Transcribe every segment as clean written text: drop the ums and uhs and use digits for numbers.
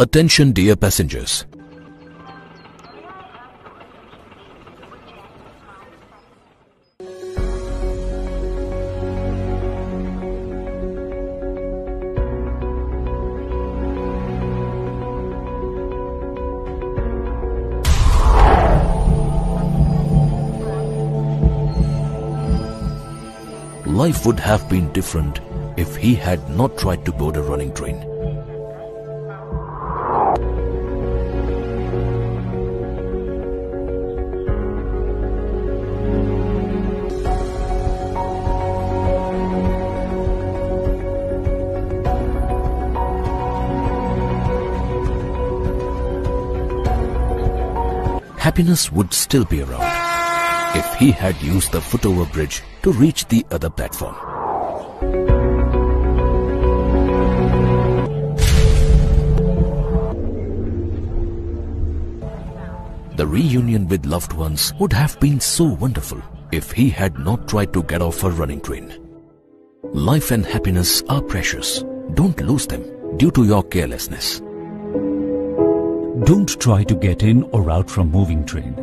Attention dear passengers. Life would have been different if he had not tried to board a running train. Happiness would still be around if he had used the footover bridge to reach the other platform. The reunion with loved ones would have been so wonderful if he had not tried to get off a running train. Life and happiness are precious. Don't lose them due to your carelessness. Don't try to get in or out from moving train.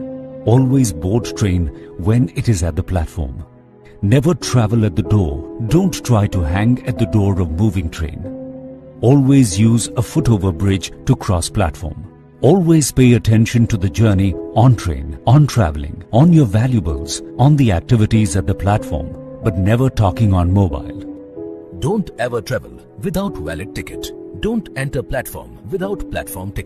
Always board train when it is at the platform. Never travel at the door. Don't try to hang at the door of moving train. Always use a footover bridge to cross platform. Always pay attention to the journey on train, on traveling, on your valuables, on the activities at the platform, but never talking on mobile. Don't ever travel without valid ticket. Don't enter platform without platform ticket.